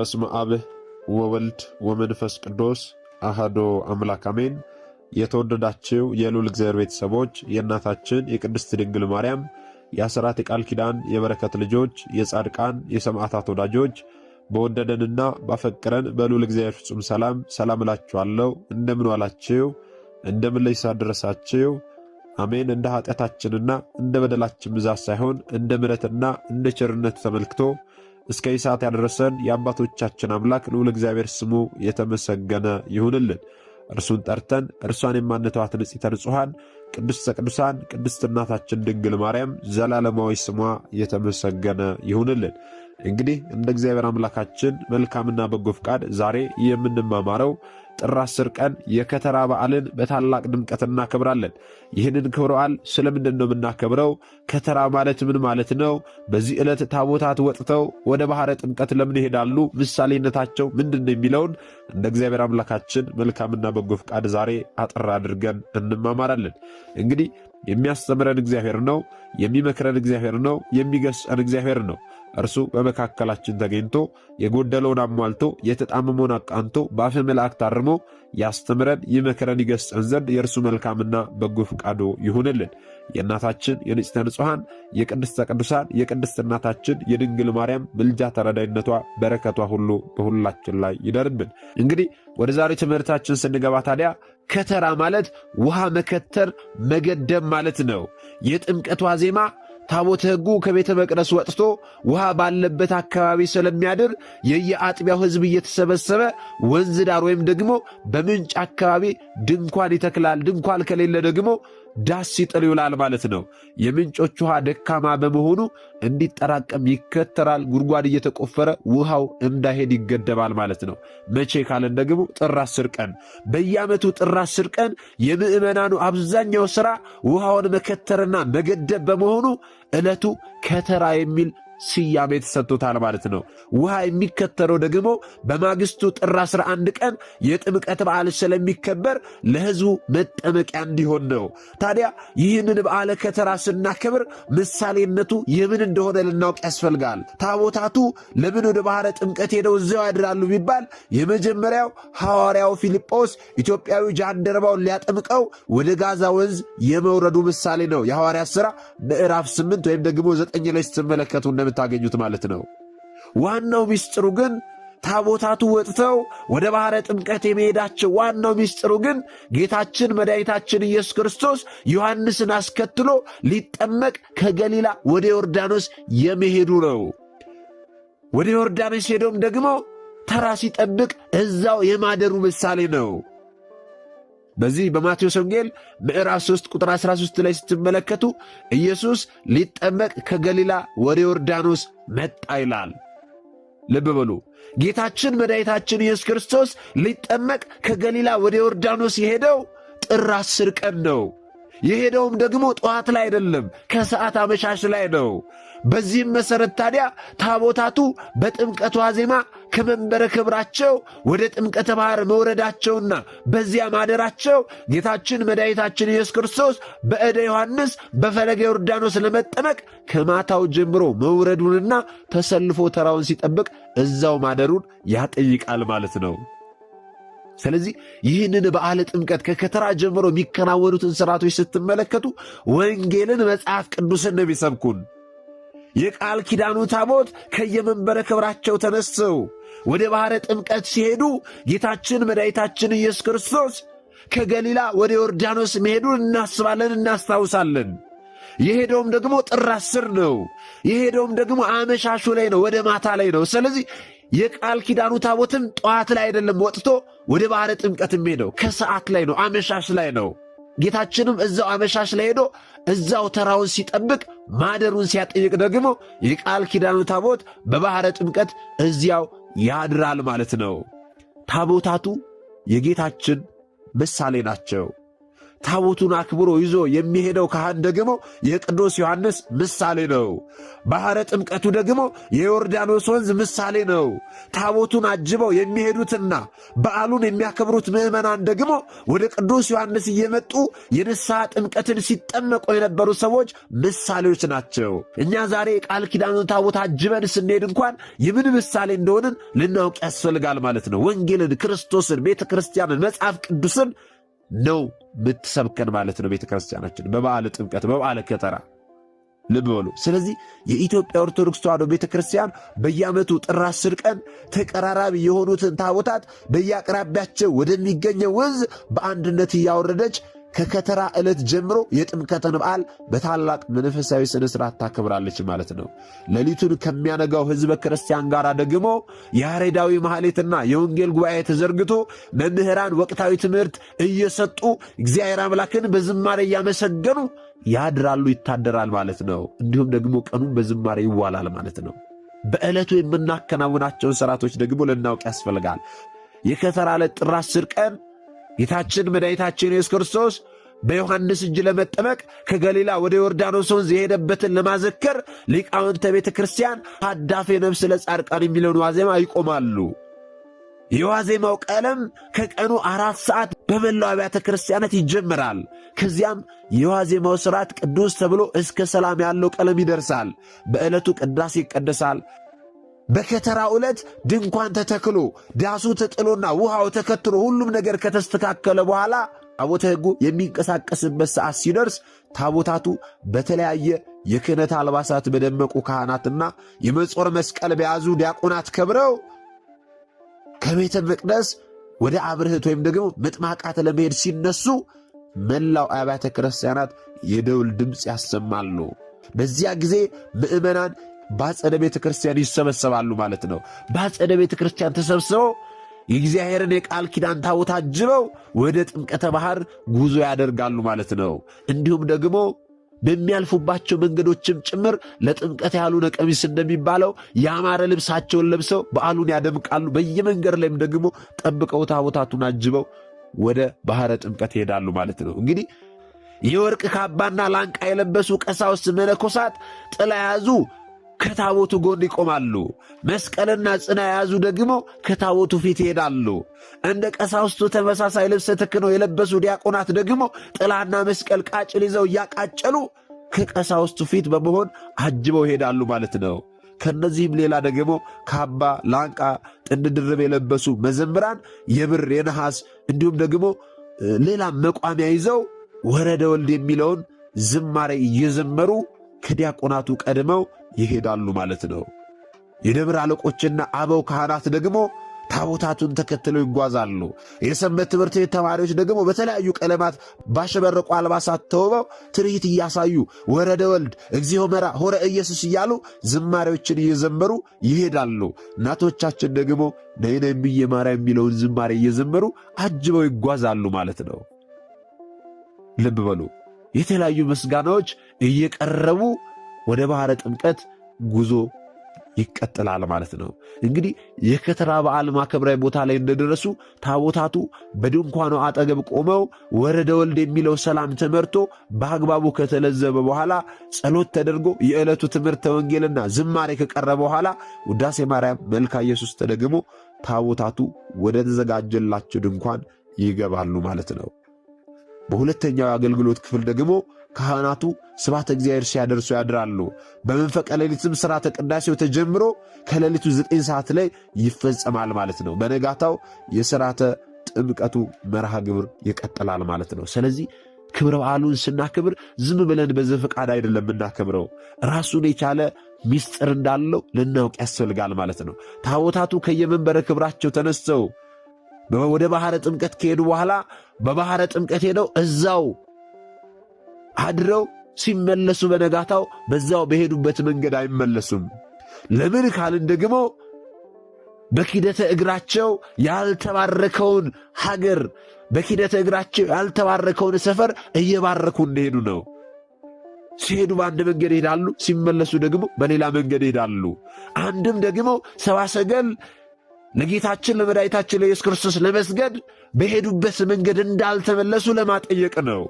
በስመ አብ ወወልድ ወመንፈስ ቅዱስ አሐዱ አምላክ አሜን። የተወደዳችሁ የልዑል እግዚአብሔር ቤተሰቦች የእናታችን የቅድስት ድንግል ማርያም የአስራት የቃል ኪዳን የበረከት ልጆች የጻድቃን የሰማዕታት ወዳጆች በወደደንና ባፈቀረን በልዑል እግዚአብሔር ፍጹም ሰላም እላችኋለሁ። እንደምን ዋላችሁ? እንደምን ለይሳ ደረሳችሁ? አሜን። እንደ ኃጢአታችንና እንደ በደላችን ብዛት ሳይሆን እንደ ምሕረትና እንደ ቸርነቱ ተመልክቶ እስከ ሰዓት ያደረሰን የአባቶቻችን አምላክ ልዑል እግዚአብሔር ስሙ የተመሰገነ ይሁንልን። እርሱን ጠርተን እርሷን የማንተዋት ንጽሕተ ንጹሐን ቅድስተ ቅዱሳን ቅድስት እናታችን ድንግል ማርያም ዘላለማዊ ስሟ የተመሰገነ ይሁንልን። እንግዲህ እንደ እግዚአብሔር አምላካችን መልካምና በጎ ፍቃድ ዛሬ የምንማማረው ጥር 10 ቀን የከተራ በዓልን በታላቅ ድምቀት እናከብራለን። ይህንን ክብረ በዓል ስለምንድን ነው የምናከብረው? ከተራ ማለት ምን ማለት ነው? በዚህ ዕለት ታቦታት ወጥተው ወደ ባሕረ ጥምቀት ለምን ይሄዳሉ? ምሳሌነታቸው ምንድን ነው የሚለውን እንደ እግዚአብሔር አምላካችን መልካምና በጎ ፍቃድ ዛሬ አጠር አድርገን እንማማራለን። እንግዲህ የሚያስተምረን እግዚአብሔር ነው፣ የሚመክረን እግዚአብሔር ነው፣ የሚገስጸን እግዚአብሔር ነው። እርሱ በመካከላችን ተገኝቶ የጎደለውን አሟልቶ የተጣመመውን አቃንቶ በአፈ መላእክት አርሞ ያስተምረን ይመክረን ይገስጸን ዘንድ የእርሱ መልካምና በጎ ፍቃዱ ይሁንልን። የእናታችን የንጽሕተ ንጹሐን የቅድስተ ቅዱሳን የቅድስት እናታችን የድንግል ማርያም ምልጃ ተረዳይነቷ በረከቷ ሁሉ በሁላችን ላይ ይደርብን። እንግዲህ ወደ ዛሬ ትምህርታችን ስንገባ ታዲያ ከተራ ማለት ውሃ መከተር መገደም ማለት ነው። የጥምቀቷ ዜማ ታቦተ ሕጉ ከቤተ መቅደስ ወጥቶ ውሃ ባለበት አካባቢ ስለሚያድር የየአጥቢያው ሕዝብ እየተሰበሰበ ወንዝ ዳር ወይም ደግሞ በምንጭ አካባቢ ድንኳን ይተክላል። ድንኳን ከሌለ ደግሞ ዳስ ሲጥል ይውላል ማለት ነው። የምንጮች ውሃ ደካማ በመሆኑ እንዲጠራቀም ይከተራል። ጉድጓድ እየተቆፈረ ውሃው እንዳይሄድ ይገደባል ማለት ነው። መቼ ካለን ደግሞ ጥር 10 ቀን። በየዓመቱ ጥር 10 ቀን የምዕመናኑ አብዛኛው ሥራ ውሃውን መከተርና መገደብ በመሆኑ ዕለቱ ከተራ የሚል ስያሜ ተሰጥቶታል ማለት ነው። ውሃ የሚከተረው ደግሞ በማግስቱ ጥር 11 ቀን የጥምቀት በዓል ስለሚከበር ለሕዝቡ መጠመቂያ እንዲሆን ነው። ታዲያ ይህንን በዓለ ከተራ ስናከብር ምሳሌነቱ የምን እንደሆነ ልናውቅ ያስፈልጋል። ታቦታቱ ለምን ወደ ባሕረ ጥምቀት ሄደው እዚያው ያድራሉ ቢባል የመጀመሪያው ሐዋርያው ፊልጶስ ኢትዮጵያዊ ጃንደረባውን ሊያጠምቀው ወደ ጋዛ ወንዝ የመውረዱ ምሳሌ ነው። የሐዋርያት ሥራ ምዕራፍ 8 ወይም ደግሞ 9 ላይ ስትመለከቱ እንደምታገኙት ማለት ነው። ዋናው ሚስጥሩ ግን ታቦታቱ ወጥተው ወደ ባሕረ ጥምቀት የመሄዳቸው ዋናው ሚስጥሩ ግን ጌታችን መድኃኒታችን ኢየሱስ ክርስቶስ ዮሐንስን አስከትሎ ሊጠመቅ ከገሊላ ወደ ዮርዳኖስ የመሄዱ ነው። ወደ ዮርዳኖስ ሄዶም ደግሞ ተራ ሲጠብቅ እዛው የማደሩ ምሳሌ ነው። በዚህ በማቴዎስ ወንጌል ምዕራፍ 3 ቁጥር 13 ላይ ስትመለከቱ ኢየሱስ ሊጠመቅ ከገሊላ ወደ ዮርዳኖስ መጣ ይላል። ልብ በሉ። ጌታችን መድኃኒታችን ኢየሱስ ክርስቶስ ሊጠመቅ ከገሊላ ወደ ዮርዳኖስ የሄደው ጥር 10 ቀን ነው። የሄደውም ደግሞ ጠዋት ላይ አይደለም፣ ከሰዓት አመሻሽ ላይ ነው። በዚህም መሠረት ታዲያ ታቦታቱ በጥምቀቷ ዜማ ከመንበረ ክብራቸው ወደ ጥምቀተ ባሕር መውረዳቸውና በዚያ ማደራቸው ጌታችን መድኃኒታችን ኢየሱስ ክርስቶስ በእደ ዮሐንስ በፈለገ ዮርዳኖስ ለመጠመቅ ከማታው ጀምሮ መውረዱንና ተሰልፎ ተራውን ሲጠብቅ እዛው ማደሩን ያጠይቃል ማለት ነው። ስለዚህ ይህንን በዓለ ጥምቀት ከከተራ ጀምሮ የሚከናወኑትን ሥርዓቶች ስትመለከቱ ወንጌልን መጽሐፍ ቅዱስን ነው የሚሰብኩን። የቃል ኪዳኑ ታቦት ከየመንበረ ክብራቸው ተነስተው ወደ ባሕረ ጥምቀት ሲሄዱ ጌታችን መድኃኒታችን ኢየሱስ ክርስቶስ ከገሊላ ወደ ዮርዳኖስ መሄዱን እናስባለን፣ እናስታውሳለን። የሄደውም ደግሞ ጥር 10 ነው። የሄደውም ደግሞ አመሻሹ ላይ ነው፣ ወደ ማታ ላይ ነው። ስለዚህ የቃል ኪዳኑ ታቦትም ጠዋት ላይ አይደለም ወጥቶ ወደ ባሕረ ጥምቀት ሄደው ከሰዓት ላይ ነው፣ አመሻሽ ላይ ነው። ጌታችንም እዛው አመሻሽ ላይ ሄዶ እዛው ተራውን ሲጠብቅ ማደሩን ሲያጠይቅ ደግሞ የቃል ኪዳኑ ታቦት በባሕረ ጥምቀት እዚያው ያድራል ማለት ነው። ታቦታቱ የጌታችን ምሳሌ ናቸው። ታቦቱን አክብሮ ይዞ የሚሄደው ካህን ደግሞ የቅዱስ ዮሐንስ ምሳሌ ነው። ባሕረ ጥምቀቱ ደግሞ የዮርዳኖስ ወንዝ ምሳሌ ነው። ታቦቱን አጅበው የሚሄዱትና በዓሉን የሚያከብሩት ምዕመናን ደግሞ ወደ ቅዱስ ዮሐንስ እየመጡ የንስሐ ጥምቀትን ሲጠመቁ የነበሩ ሰዎች ምሳሌዎች ናቸው። እኛ ዛሬ የቃል ኪዳኑን ታቦት አጅበን ስንሄድ እንኳን የምን ምሳሌ እንደሆንን ልናውቅ ያስፈልጋል ማለት ነው። ወንጌልን፣ ክርስቶስን፣ ቤተ ክርስቲያንን፣ መጽሐፍ ቅዱስን ነው ምትሰብከን ማለት ነው። ቤተ ክርስቲያናችን በበዓለ ጥምቀት በበዓለ ከተራ ልብ በሉ። ስለዚህ የኢትዮጵያ ኦርቶዶክስ ተዋሕዶ ቤተ ክርስቲያን በየዓመቱ ጥር 10 ቀን ተቀራራቢ የሆኑትን ታቦታት በየአቅራቢያቸው ወደሚገኘው ወንዝ በአንድነት እያወረደች ከከተራ ዕለት ጀምሮ የጥምቀትን በዓል በታላቅ መንፈሳዊ ሥነ ሥርዓት ታከብራለች ማለት ነው። ሌሊቱን ከሚያነጋው ሕዝበ ክርስቲያን ጋር ደግሞ የያሬዳዊ ማኅሌትና የወንጌል ጉባኤ ተዘርግቶ መምህራን ወቅታዊ ትምህርት እየሰጡ እግዚአብሔር አምላክን በዝማሬ እያመሰገኑ ያድራሉ፣ ይታደራል ማለት ነው። እንዲሁም ደግሞ ቀኑን በዝማሬ ይዋላል ማለት ነው። በዕለቱ የምናከናውናቸውን ሥርዓቶች ደግሞ ልናውቅ ያስፈልጋል። የከተራ ዕለት ጥር 10 ቀን ጌታችን መድኃኒታችን ኢየሱስ ክርስቶስ በዮሐንስ እጅ ለመጠመቅ ከገሊላ ወደ ዮርዳኖስ ወንዝ የሄደበትን ለማዘከር ሊቃውንተ ቤተ ክርስቲያን ሀዳፌ ነፍስ ለጻድቃን የሚለውን ዋዜማ ይቆማሉ። የዋዜማው ቀለም ከቀኑ 4 ሰዓት በመላው አብያተ ክርስቲያናት ይጀምራል። ከዚያም የዋዜማው ሥርዓት ቅዱስ ተብሎ እስከ ሰላም ያለው ቀለም ይደርሳል። በዕለቱ ቅዳሴ ይቀደሳል። በከተራ ዕለት ድንኳን ተተክሎ ዳሱ ተጥሎና ውሃው ተከትሎ ሁሉም ነገር ከተስተካከለ በኋላ ታቦተ ሕጉ የሚንቀሳቀስበት ሰዓት ሲደርስ ታቦታቱ በተለያየ የክህነት አልባሳት በደመቁ ካህናትና የመጾር መስቀል በያዙ ዲያቆናት ከብረው ከቤተ መቅደስ ወደ አብርህት ወይም ደግሞ ምጥማቃት ለመሄድ ሲነሱ መላው አብያተ ክርስቲያናት የደውል ድምፅ ያሰማሉ። በዚያ ጊዜ ምዕመናን ባጸደ ቤተ ክርስቲያን ይሰበሰባሉ ማለት ነው። ባጸደ ቤተ ክርስቲያን ተሰብስበው የእግዚአብሔርን የቃል ኪዳን ታቦት አጅበው ወደ ጥምቀተ ባሕር ጉዞ ያደርጋሉ ማለት ነው። እንዲሁም ደግሞ በሚያልፉባቸው መንገዶችም ጭምር ለጥምቀት ያልሆነ ቀሚስ እንደሚባለው ያማረ ልብሳቸውን ለብሰው በዓሉን ያደምቃሉ። በየመንገድ ላይም ደግሞ ጠብቀው ታቦታቱን አጅበው ወደ ባሕረ ጥምቀት ይሄዳሉ ማለት ነው። እንግዲህ የወርቅ ካባና ላንቃ የለበሱ ቀሳውስት መነኮሳት ጥላ የያዙ ከታቦቱ ጎን ይቆማሉ። መስቀልና ጽና የያዙ ደግሞ ከታቦቱ ፊት ይሄዳሉ። እንደ ቀሳውስቱ ተመሳሳይ ልብስ ተክነው የለበሱ ዲያቆናት ደግሞ ጥላና መስቀል ቃጭል ይዘው እያቃጨሉ ከቀሳውስቱ ፊት በመሆን አጅበው ይሄዳሉ ማለት ነው። ከነዚህም ሌላ ደግሞ ካባ፣ ላንቃ፣ ጥንድ ድርብ የለበሱ መዘምራን የብር የነሐስ እንዲሁም ደግሞ ሌላም መቋሚያ ይዘው ወረደ ወልድ የሚለውን ዝማሬ እየዘመሩ ከዲያቆናቱ ቀድመው ይሄዳሉ ማለት ነው። የደብር አለቆችና አበው ካህናት ደግሞ ታቦታቱን ተከትለው ይጓዛሉ። የሰንበት ትምህርት ቤት ተማሪዎች ደግሞ በተለያዩ ቀለማት ባሸበረቁ አልባሳት ተውበው ትርኢት እያሳዩ ወረደ ወልድ፣ እግዚኦ መራ፣ ሆረ ኢየሱስ እያሉ ዝማሬዎችን እየዘመሩ ይሄዳሉ። እናቶቻችን ደግሞ ነይ ነይ እምዬ ማርያም የሚለውን ዝማሬ እየዘመሩ አጅበው ይጓዛሉ ማለት ነው። ልብ በሉ። የተለያዩ ምስጋናዎች እየቀረቡ ወደ ባሕረ ጥምቀት ጉዞ ይቀጥላል ማለት ነው። እንግዲህ የከተራ በዓል ማክበሪያ ቦታ ላይ እንደደረሱ ታቦታቱ በድንኳኑ አጠገብ ቆመው ወረደ ወልድ የሚለው ሰላም ተመርቶ በአግባቡ ከተለዘበ በኋላ ጸሎት ተደርጎ የዕለቱ ትምህርተ ወንጌልና ዝማሬ ከቀረበ በኋላ ውዳሴ ማርያም፣ መልካ ኢየሱስ ተደግሞ ታቦታቱ ወደ ተዘጋጀላቸው ድንኳን ይገባሉ ማለት ነው። በሁለተኛው የአገልግሎት ክፍል ደግሞ ካህናቱ ስብሐተ እግዚአብሔር ሲያደርሱ ያድራሉ። በመንፈቀ ሌሊትም ሥርዓተ ቅዳሴው ተጀምሮ ከሌሊቱ 9 ሰዓት ላይ ይፈጸማል ማለት ነው። በነጋታው የሥርዓተ ጥምቀቱ መርሃ ግብር ይቀጥላል ማለት ነው። ስለዚህ ክብረ በዓሉን ስናክብር ዝም ብለን በዘፈቃድ አይደለም የምናከብረው። ራሱን የቻለ ሚስጥር እንዳለው ልናውቅ ያስፈልጋል ማለት ነው። ታቦታቱ ከየመንበረ ክብራቸው ተነስተው ወደ ባሕረ ጥምቀት ከሄዱ በኋላ በባሕረ ጥምቀት ሄደው እዛው አድረው ሲመለሱ በነጋታው በዛው በሄዱበት መንገድ አይመለሱም። ለምን ካልን ደግሞ በኪደተ እግራቸው ያልተባረከውን ሀገር፣ በኪደተ እግራቸው ያልተባረከውን ሰፈር እየባረኩ እንደሄዱ ነው። ሲሄዱ በአንድ መንገድ ይሄዳሉ፣ ሲመለሱ ደግሞ በሌላ መንገድ ይሄዳሉ። አንድም ደግሞ ሰብአ ሰገል ለጌታችን ለመድኃኒታችን ለኢየሱስ ክርስቶስ ለመስገድ በሄዱበት መንገድ እንዳልተመለሱ ለማጠየቅ ነው።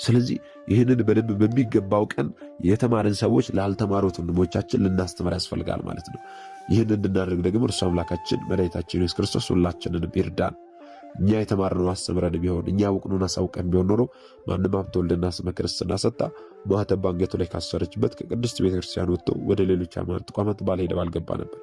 ስለዚህ ይህንን በደንብ በሚገባው ቀን የተማርን ሰዎች ላልተማሩት ወንድሞቻችን ልናስተምር ያስፈልጋል ማለት ነው። ይህን እንድናደርግ ደግሞ እርሱ አምላካችን መድኃኒታችን ኢየሱስ ክርስቶስ ሁላችንንም ይርዳን። እኛ የተማርነው አስተምረን ቢሆን እኛ ያወቅነውን አሳውቀን ቢሆን ኖሮ ማንም ሀብተ ወልድና ስመ ክርስትና ሰጥታ ማኅተብ በአንገቱ ላይ ካሰረችበት ከቅድስት ቤተክርስቲያን ወጥቶ ወደ ሌሎች ሃይማኖት ተቋማት ባልሄደ ባልገባ ነበር።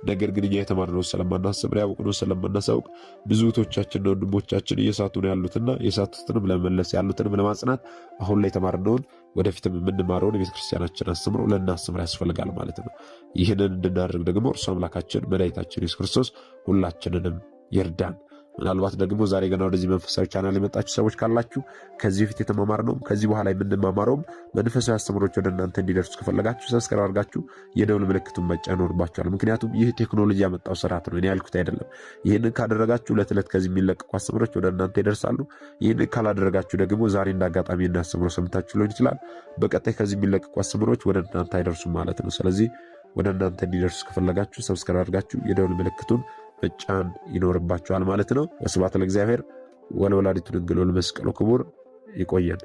ነገር ግን እኛ የተማርነውን ስለማናስተምር ያወቅነውን ስለማናሳውቅ ብዙ እህቶቻችንና ወንድሞቻችን እየሳቱ ነው ያሉትና የሳቱትንም ለመመለስ ያሉትንም ለማጽናት አሁን ላይ የተማርነውን ወደፊትም የምንማረውን የቤተክርስቲያናችን አስተምሮ ልናስተምር ያስፈልጋል ማለት ነው። ይህንን እንድናደርግ ደግሞ እርሱ አምላካችን መድኃኒታችን ኢየሱስ ክርስቶስ ሁላችንንም ይርዳን። ምናልባት ደግሞ ዛሬ ገና ወደዚህ መንፈሳዊ ቻናል የመጣችሁ ሰዎች ካላችሁ ከዚህ በፊት የተማማርነውም ከዚህ በኋላ የምንማማረውም መንፈሳዊ አስተምሮች ወደ እናንተ እንዲደርሱ ከፈለጋችሁ ሰብስክራይብ አድርጋችሁ የደውል ምልክቱን መጫን ይኖርባችኋል። ምክንያቱም ይህ ቴክኖሎጂ ያመጣው ስርዓት ነው፣ እኔ ያልኩት አይደለም። ይህንን ካደረጋችሁ ዕለት ዕለት ከዚህ የሚለቀቁ አስተምሮች ወደ እናንተ ይደርሳሉ። ይህንን ካላደረጋችሁ ደግሞ ዛሬ እንዳጋጣሚ እናስተምሮ ሰምታችሁ ሊሆን ይችላል፣ በቀጣይ ከዚህ የሚለቀቁ አስተምሮች ወደ እናንተ አይደርሱም ማለት ነው። ስለዚህ ወደ እናንተ እንዲደርሱ ከፈለጋችሁ ሰብስክራይብ አድርጋችሁ የደውል ምልክቱን መጫን ይኖርባችኋል ማለት ነው። ወስብሐት ለእግዚአብሔር ወለወላዲቱ ድንግል ወለመስቀሉ ክቡር። ይቆየን።